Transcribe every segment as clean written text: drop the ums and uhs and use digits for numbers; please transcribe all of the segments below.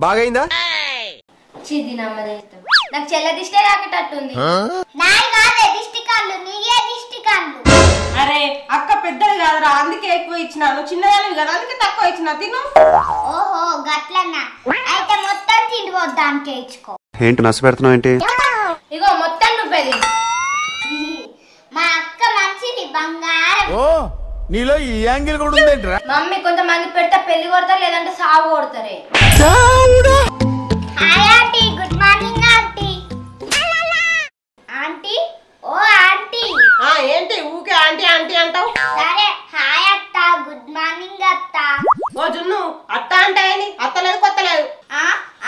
బాగైందా? చిది నమ్మదేస్తాం. నాకు చెల్ల దిష్టే తాకేటట్టుంది. అరే అక్క పెద్దది కాదురా, అందుకే ఎక్కువ ఇచ్చినాను. చిన్నదానివి కదా, అందుకే తక్కువ ఇచ్చిన. తిను. ఓహో గట్లన్నా, అయితే మొత్తం తిండిపోద్దానికే ఇచ్చుకో. ఏంటి నచ్చ పెడుతున్నావు ఏంటి? ఇగో మొత్తం నువ్వేది. మా అక్క మంచిది, బంగారం. ఓ నీలో ఈ యాంగిల్ కూడా ఉందేంట్రా? మమ్మీ కొంతమంది పెడితే పెళ్లి కొడతారు, లేదంటే సాగు కొడతారే. Hi aunty, good morning aunty. Aunty, ఓ ఆంటీ. ఏంటి ఊకే ఆంటీ ఆంటీ అంటావు? సరే హాయ్ అత్త, గుడ్ మార్నింగ్ అత్త. ఓ జున్ను, అత్త అంటే అత్తలేదు కొత్తలేదు.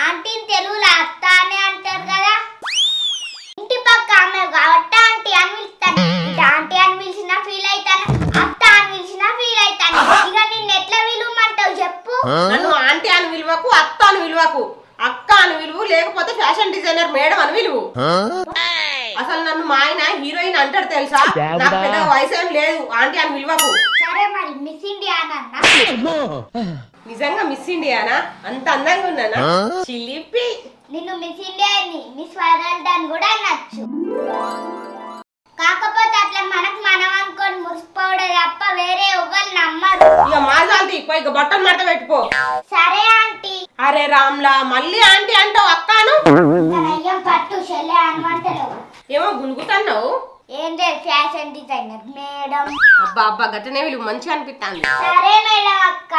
ఆంటీని తెలుగులో అత్త అని అంటారు కదా. ఇంటి పక్క ఆమె కాబట్టి ఆంటీ అని పిలుస్తాను. ఇటు ఆంటీ అని పిలిచినా ఫీల్ అవుతాను, అత్త అని పిలిచినా ఫీల్ అవుతాను. ఇక నిన్ను ఎట్లా విలువమంటావు చెప్పు? నన్ను ఆంటీ అని విలువకు, అత్త అని విలువకు. అక్క అని విలువు, లేకపోతే ఫ్యాషన్ డిజైనర్ మేడం అని విలువు. అసలు నన్ను మా ఆయన హీరోయిన్ అంటాడు తెలుసా? నాకు పెద్ద వయసు ఏం లేదు, ఆంటీ అని విలువకు. సరే మరి మిస్ ఇండియా అన్న. నిజంగా మిస్ ఇండియానా? అంత అందంగా ఉన్నానా? చిలిపి. నిన్ను మిస్ ఇండియా అని, మిస్ వరల్డ్ అని కూడా అనొచ్చు. కాకపోతే అట్లా మనకు మనం అనుకొని మురిసిపోవడే తప్ప వేరే ఎవరు నమ్మరు. ఇక మాజాల్ది పోయి ఇక బట్టలు మడత పెట్టుకో. సరే ఆంటీ. అరే రామ్లా, మళ్ళీ ఆంటీ అంటావు అక్కాను? అయ్యం పట్టు చెల్లె అనమంటారు. ఏమో గునుగుతున్నావు. ఏం లేదు, ఫ్యాషన్ డిజైనర్ మేడం. అబ్బా అబ్బా, గట్టనే విలువ మంచిగా అనిపిస్తాను. సరే మేడం అక్క.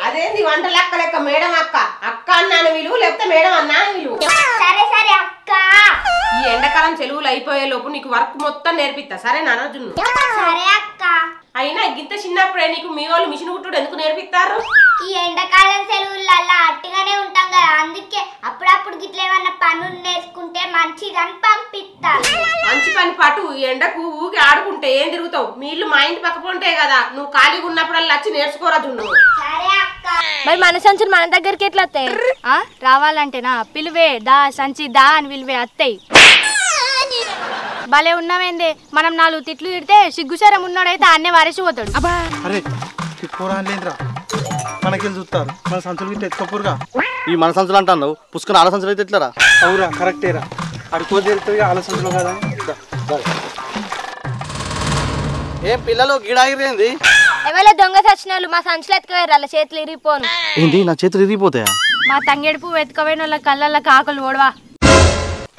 అదేంది వంట లెక్క లెక్క మేడం అక్క? అక్క అన్నాను విలువ, లేకపోతే మేడం అన్నాను విలువ. సరే సరే అక్క. ఈ ఎండాకాలం సెలవులు అయిపోయే లోపు నీకు వర్క్ మొత్తం నేర్పిస్తా, సరే నారాజును? సరే అక్క. అయినా గింత చిన్నప్పుడే నీకు మీ వాళ్ళు మిషన్ కుట్టుడు ఎందుకు నేర్పిస్తారు? ఈ ఎండాకాలం సెలవులలో అట్టుగానే ఉంటాం కదా, అందుకే అప్పుడప్పుడు గిట్ల ఏమన్నా పనులు నేర్చుకుంటే మంచిదని పంపిస్తారు. మంచి పని పాటు, ఈ ఎండకు ఊగి ఆడుకుంటే ఏం తిరుగుతావు? మీ ఇల్లు మా ఇంటి పక్క పొంటే కదా, నువ్వు ఖాళీగా ఉన్నప్పుడల్లా వచ్చి నేర్చుకోరాజు. సరే అక్క. మరి మన సంచులు మన దగ్గరికి ఎట్లా వస్తాయి? రావాలంటేనా పిలువే, దా సంచి దా అని పిలువే అత్తయ్య. భలే ఉన్నావేందే, మనం 4 తిట్లు తిడితే సిగ్గుసరం ఉన్నాడైతే అన్నే వారేసిపోతాడు. అరే తిట్టుకోరాలేదురా, మనకెళ్ళి చూస్తారు. మన సంచులు గిట్ట ఎత్తుకోపురుగా. ఈ మన సంచులు అంటాను, పుష్కన ఆల సంచులు అయితే ఎట్లరా? అవురా, కరెక్టేరా. అడుకో తెలుస్తుంది ఆలోచనలో కదా. ఏం పిల్లలు గిడాగిరేంది? ఎవరో దొంగ సచ్చినాలు మా సంచులు ఎత్తుకోయారు, అలా చేతులు ఇరిగిపోను. ఏంటి నా చేతులు ఇరిగిపోతాయా? మా తంగేడుపు ఎత్తుకోపోయిన వాళ్ళ కళ్ళల్లో కాకులు ఓడవా.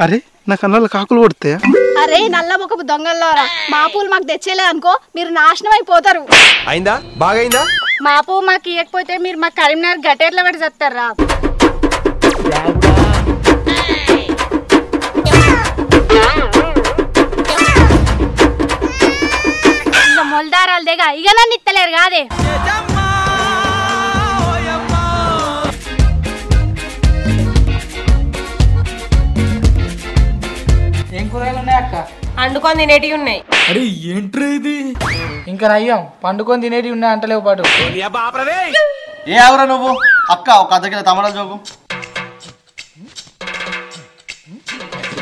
అరే నా కన్నాల కాకులు కొడతాయా? అరే నల్ల ముఖపు దొంగల్లోరా, మా పూలు మాకు తెచ్చేలే అనుకో మీరు నాశనం అయిపోతారు. అయిందా? బాగైందా? మా పువ్వు మాకు ఇవ్వకపోతే మీరు మా కరీంనగర్ గటేర్లో పెట్టి చస్తారా? ఇంకా మొలదారాలు దిగా ఇక నన్ను ఇత్తలేరు కాదే. ఏం కూరగాయలు ఉన్నాయి అక్క? వండుకొని తినేటివి ఉన్నాయి. అరే ఏంట్రా ఇది? ఇంకా నయ్యం పండుకొని తినేటివి ఉన్నాయి అంటలేవు పాటు. ఏ ఆవురా నువ్వు? అక్క ఒక అర్ధ కిలో టమాటాలు జోకు.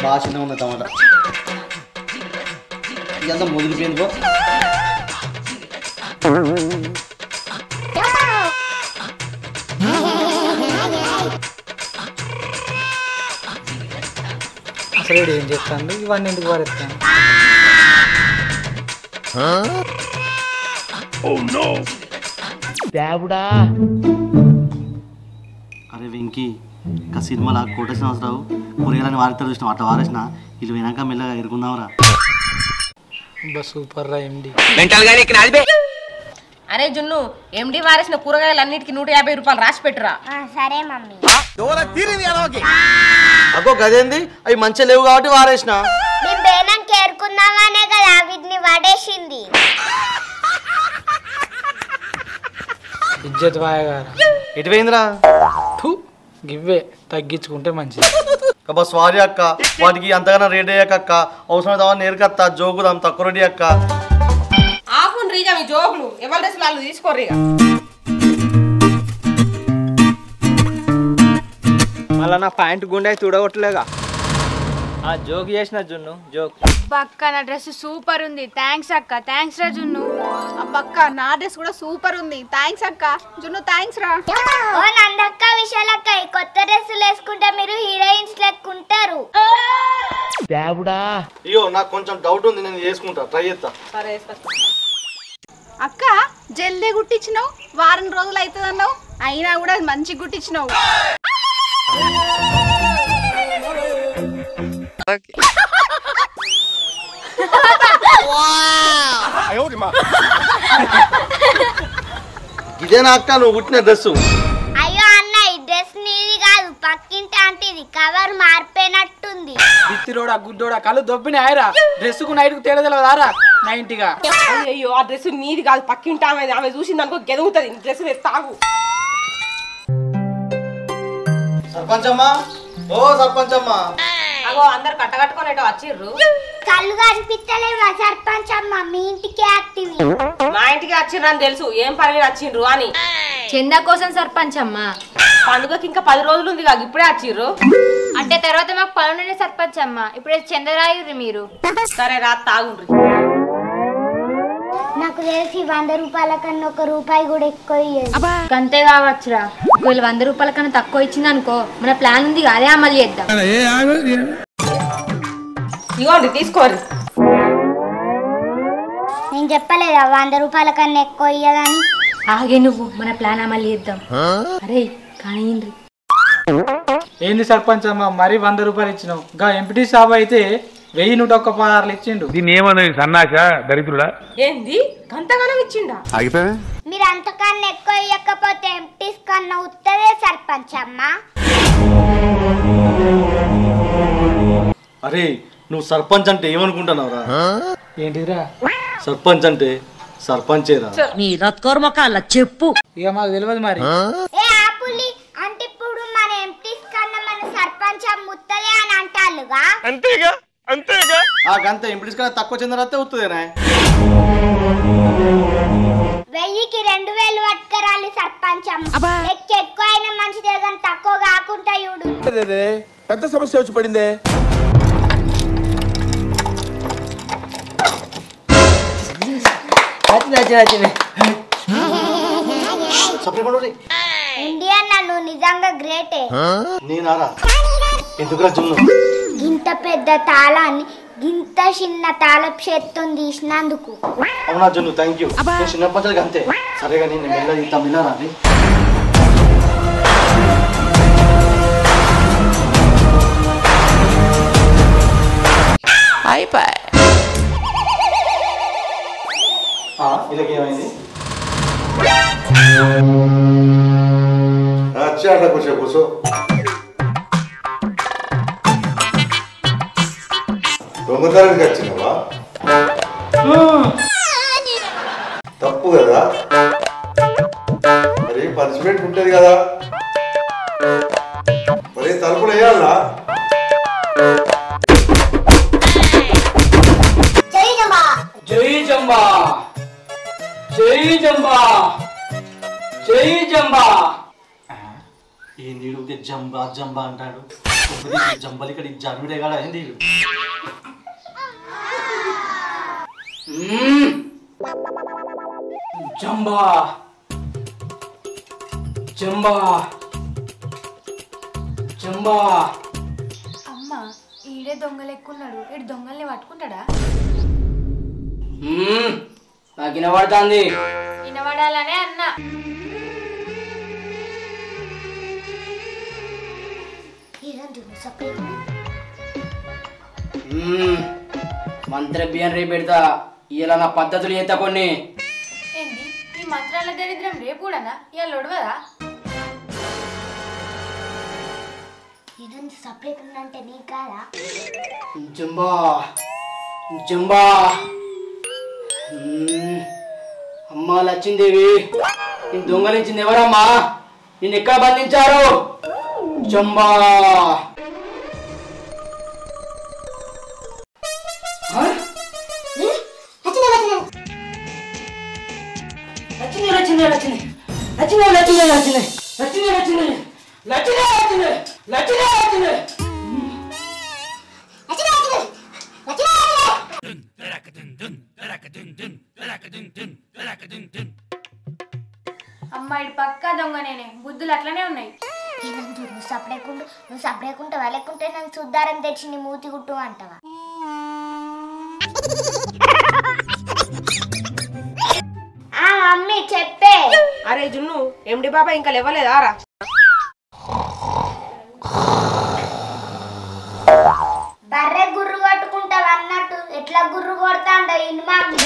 బాగా చిన్నగా ఉంది టమాటా, ఇదంతా ముదిరిపోయింది. అసలు ఏం చేస్తాను, ఇవన్నీ ఎందుకు వారెత్తాను? అరే వెంకీ, ఇంకా సినిమాలో కోట శ్రీనివాసరావు కూరగాయలని వారిస్తారు చూసినావు, అట్లా వారేసిన వీళ్ళు వినాక మెల్లగా ఎరుకుందాంరా. సూపర్ రా ఎండి. అరే జున్ను, ఎండి వారేసిన కూరగాయలు అన్నిటికీ 150 రూపాయలు రాసి పెట్టురా. సరే మమ్మీ. అగో గదేంది, అవి మంచిగా లేవు కాబట్టి వారేసిన. మేము బేనం కేరుకుందామనే కదా వీటిని పడేసింది. ఇజ్జత్ వాయగారా. ఎటు పోయిందిరా? గివ్వే తగ్గించుకుంటే మంచిది. అబ్బా సారీ అక్క, వాటికి అంతగానో రేట్ అయ్యాక అక్క, అవసరమైతే అవన్నీ నేర్కత్తా జోకుదాం తక్కువ రెడీ అక్క. ఆపున్ రీజా మీ జోకులు, ఎవరి డ్రెస్సులు వాళ్ళు తీసుకోర్రు. ఇక మళ్ళా నా ప్యాంట్ గుండె చూడగొట్టలేగా. జోక్ చేసిన జున్ను జోక్. అక్క నా డ్రెస్ సూపర్ ఉంది. థ్యాంక్స్ అక్క. థ్యాంక్స్ రా జున్ను. అబ్బక్క నా డ్రెస్ కూడా సూపర్ ఉంది. థ్యాంక్స్ అక్క. జున్ను థ్యాంక్స్ రా. ఓ నందక్క విశాలక్క ఈ కొత్త డ్రెస్సులు వేసుకుంటే మీరు హీరోయిన్స్ లెక్కుంటారు. అయ్యో నాకు కొంచెం డౌట్ ఉంది, నేను చేసుకుంటా, ట్రై చేస్తా. సరే అక్క జల్దీ గుట్టించినావు, వారం రోజులు అవుతుంది అన్నావు, అయినా కూడా మంచి గుట్టించినావు. ఇదేనా అక్క నువ్వు కుట్టిన డ్రెస్? అయ్యో అన్న ఈ డ్రెస్ నీది కాదు, పక్కింటి ఆంటీది. కవర్ మారిపోయినట్టుంది. బిత్తిరోడా గుడ్డోడా కళ్ళు దొబ్బిన ఆయరా. డ్రెస్ కు నైట్ కు తేడా తెలియదారా? 90గా. అయ్యో ఆ డ్రెస్ నీది కాదు, పక్కింటి ఆమె చూసింది అనుకో గెదుగుతుంది. డ్రెస్ తాగు. సర్పంచమ్మా, ఓ సర్పంచమ్మా. అగో అందరు కట్టకట్టుకునేటో వచ్చిర్రు. కళ్ళు కనిపిస్తలేవా సర్పంచ్ అమ్మ? మీ ఇంటికి యాక్టివ్. మా ఇంటికి వచ్చిర్రు అని తెలుసు, ఏం పని మీద వచ్చిండ్రు అని. చందా కోసం సర్పంచ్ అమ్మా. పండుగకి ఇంకా 10 రోజులు ఉంది కాదు, ఇప్పుడే వచ్చిర్రు. అంటే తర్వాత మాకు పనుండే సర్పంచ్ అమ్మా. ఇప్పుడే చందరాయుర్రి మీరు. సరే రా తాగుండ్రి. నాకు తెలిసి 100 రూపాయల కన్నా 1 రూపాయి కూడా ఎక్కువ ఇయ్యదు. అంతే కావచ్చురా. ఒకవేళ 100 రూపాయల కన్నా తక్కువ ఇచ్చింది అనుకో, మన ప్లాన్ ఉంది అదే అమలు చేద్దాం. ఇగోండి తీసుకోండి. నేను చెప్పలేదా 100 రూపాయల కన్నా ఎక్కువ ఇయ్యదని? ఆగే నువ్వు, మన ప్లాన్ అమలు చేద్దాం. అరే కానీ ఏంది సర్పంచ్ అమ్మ మరి 100 రూపాయలు ఇచ్చినావు? గా ఎంపీటీ సాబ్ అయితే 1116 ఇచ్చిండు. దీన్ని ఏమన్నది సన్నాస దరిద్రుడా? ఏంది గంతగానం ఇచ్చిండా? ఆగిపోయావే. మీరు అంతకన్నా ఎక్కువ ఇవ్వకపోతే ఎంపీస్ కన్నా ఉత్తదే సర్పంచ్ అమ్మ. అరే నువ్వు సర్పంచ్ అంటే ఏమనుకుంటున్నావురా? ఏంటిదిరా? సర్పంచ్ అంటే సర్పంచేరా. నీ రత్కోర్మకాల చెప్పు. ఇక మాకు తెలియదు మరి. ఏ ఆపులి అంటే ఇప్పుడు మన ఎంపీస్ కన్నా మన సర్పంచ్ అమ్మ ఉత్తదే అని అంటారుగా? అంతేగా అంతేగా. ఆ గంత ఎంపీస్ కన్నా తక్కువ చెందరైతే వస్తుందేనా? 1000కి 2000 పట్టుకరాలి సర్పంచ్ అమ్మ. లెక్క ఎక్కువ అయినా మంచిదే కానీ తక్కువ కాకుండా చూడు. పెద్ద సమస్య వచ్చి పడిందే. ఇండియన్ నన్ను నిజంగా గ్రేటే. నేనారా? ఎందుకురా జున్ను? గింత పెద్ద తాళాన్ని గింత చిన్న తాళపు చేత్తో తీసినందుకు. అవునా జున్ను, థ్యాంక్ యూ. నేను చిన్న పంచాలి అంతే. సరేగా నేను మెల్ల ఇద్దాం, విన్నారా? అయిపోయి ఇలాగేమైంది? అట్లా కూర్చో కూర్చో. దొంగతనానికి వచ్చినావా? తప్పు కదా, మరి పనిష్మెంట్ ఉంటుంది కదా. మరి తలుపులు వేయాలా? జై జంబా, జై జంబా, జై జంబా. ఈ నీడు జంబా జంబా అంటాడు. జంబలి ఇక్కడ జన్మిడే కాడ ఏంది? జంబా జంబా జంబా. అమ్మ ఈడే దొంగలు ఎక్కున్నాడు. ఈడు దొంగల్ని పట్టుకుంటాడా? నాకు వినబడుతుంది. వినబడాలనే అన్నా. మంత్రి బియ్యం రేపు పెడతా. ఇలా నా పద్ధతులు ఎంత కొన్ని. ఏంది ఈ మంత్రాల దరిద్రం రేపు కూడానా? ఇవాళ ఒడవదా? ఇదంతా సపరేట్ ఉందంటే నీ కాదా? జంబా జంబా. అమ్మా లచ్చిందేవి, నేను దొంగలించింది ఎవరమ్మా? నిన్ను ఎక్కడ బంధించారు? జంబా. లచ్చింది లచ్చింది లచ్చింది లచ్చింది లచ్చింది లచ్చింది లచ్చింది లచ్చింది లచ్చింది లచ్చింది లచ్చింది లచ్చింది. అమ్మాయి పక్కా దొంగ నేనే, బుద్ధులు అట్లనే ఉన్నాయి. నువ్వు సపరేకుంటావా లేకుంటే నన్ను సుద్దారం తెచ్చి నీ మూతి గుట్టు అంటావా? మమ్మీ చెప్పే. అరే జున్ను, ఎండి బాబా ఇంకా లేవలేదా రా? బర్రె గుర్రు కొట్టుకుంటావు అన్నట్టు ఎట్లా గుర్రు కొడతాండో ఇన్ని మమ్మీ.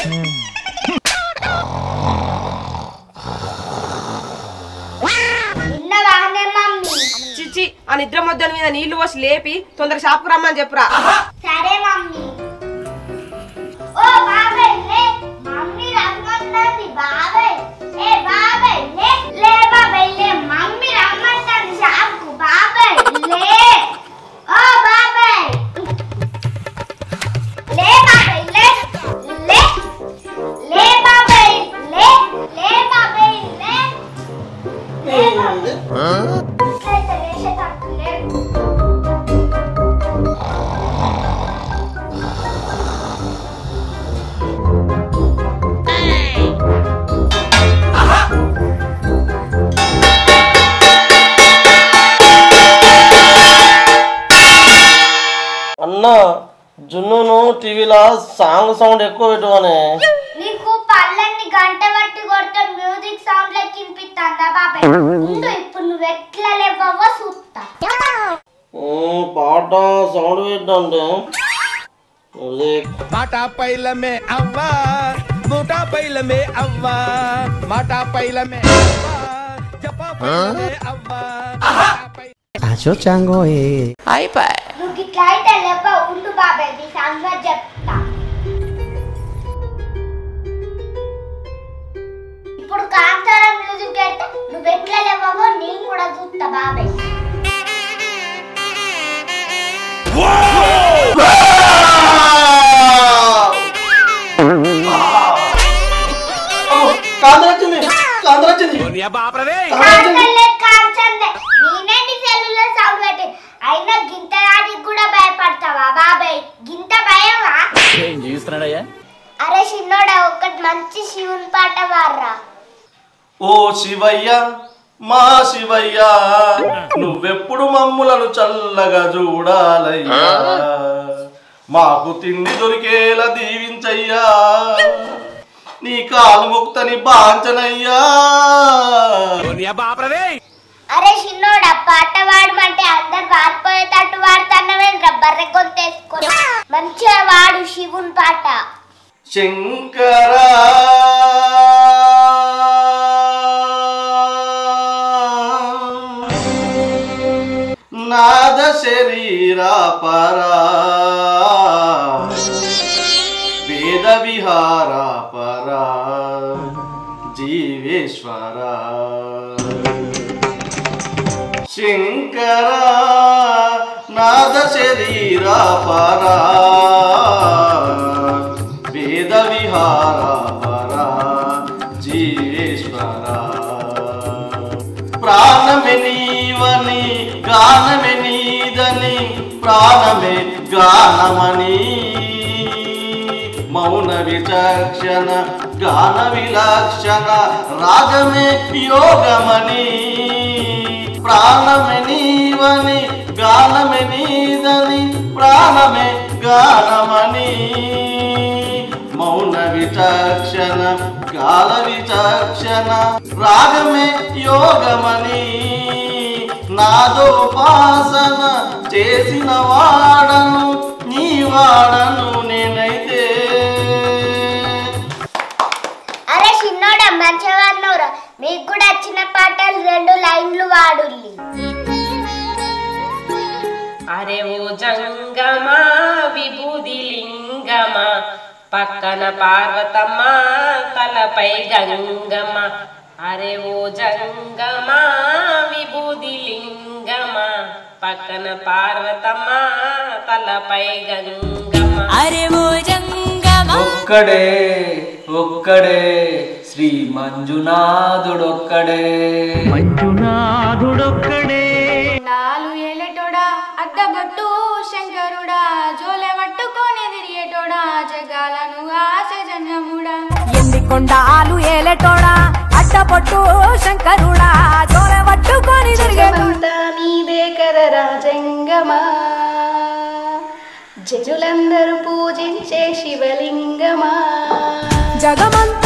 ఇన్నవానే మమ్మీ. చిచ్చి, ఆ నిద్ర మొద్దల మీద నీళ్లు పోసి లేపి తొందర షాప్కు రమ్మని చెప్పురా. సరే మమ్మీ. ఓ బాబాయ్ లే, మమ్మీ రమ్మంటుంది. బాబాయ్ ఏ బాబాయ్ లే, లే బాబాయ్ లే, మమ్మీ రమ్మంటుంది షాప్కు. బాబాయ్ లే, ఓ బాబాయ్ లే, బాబాయ్ లే, లే లే బాబాయ్ లే, లే బాబాయ్ లే, లే బాబాయ్. ఇట్లయితే లేచేటట్టు లేదు. అన్న జున్నును టీవీలో సాంగ్ సౌండ్ ఎక్కువ పెట్టువనే. నీకు పళ్ళన్ని గంట బట్టి కొడితే మ్యూజిక్ సౌండ్ లెక్క వినిపిస్తుందా బాబాయ్? ఉండు, ఇప్పుడు నువ్వు ఎట్లా లేవో చూస్తా. పాట సౌండ్ పెట్టండి. మాట పైలమే అవ్వా, నూట పైలమే అవ్వా, మాట పైలమే అవ్వా, జపా పైలమే అవ్వా. నువ్వు ఇట్లా అయితే లేవో, ఉండు బాబాయ్ నీ సంగతి చెప్తా. ఇప్పుడు కాంతారా మ్యూజిక్ పెడితే నువ్వు ఎట్లా లేవో నేను కూడా చూస్తా బాబాయ్. నేనే నీ సెల్లులో సౌండ్ పెట్టి అయినా గింత రాజుకి కూడా భయపడతావా బాబాయ్? గింత భయమా? అరే చిన్నోడా, ఒకటి మంచి శివుని పాట వాడరా. ఓ శివయ్య, మా శివయ్య, నువ్వెప్పుడు మమ్ములను చల్లగా చూడాలయ్యా, మాకు తిండి దొరికేలా దీవించయ్యా, నీ కాలు ముక్తని బాంచనయ్యా. అరే చిన్నోడా, పాట వాడమంటే అందరు వాడిపోయేటట్టు వాడుతున్నవేంద్ర బర్రె గొంతేసుకొని. మంచిగా వాడు శివుని పాట. శంకరా నాద శరీరా పరా, వేద విహారా పరా, జీవేశ్వరా. శంకరా నాద శరీరా పరా, వేద విహారా పరా, జీవేశ్వరా. ప్రాణమే నీవని గానమే నీదని, ప్రాణమే గానమని, మౌన విచక్షణ గాన విలక్షణ, రాగమే యోగమని. ప్రాణమే నీవని గానమే నీదని, ప్రాణమే గానమని, మౌన విచక్షణ గాన విచక్షణ, రాగమే యోగమని. నాదోపాసన చేసిన వాడను, నీ వాడను నేనైతే. అరే చిన్నోడా, మంచిగా వాడినవురా. మీకు కూడా వచ్చిన పాటలు 2 లైన్లు వాడుల్లి. అరే ఓ జంగమా విభూది లింగమా, పక్కన పార్వతమ్మ తలపై గంగమ్మ. అరే ఓ జంగమా విభూది లింగమా, పక్కన పార్వతమ్మ తలపై గంగమ్మ. అరే ఓ జంగమా, ఒక్కడే ఒక్కడే శ్రీ మంజునాథుడొక్కడే, మంజునాథుడొక్కడే. నాలు ఏలేటోడా, అడ్డగట్టు శంకరుడా, జోలె పట్టుకొని తిరిగేటోడా, జగాలను ఆశ జన్యముడా. కొండాలు ఏలేటోడా అడ్డపొట్టు శంకరుడా జోల పట్టుకొని తిరిగేటోడా నీదే కదా రాజంగమా జనులందరూ పూజించే శివలింగమా జగమంత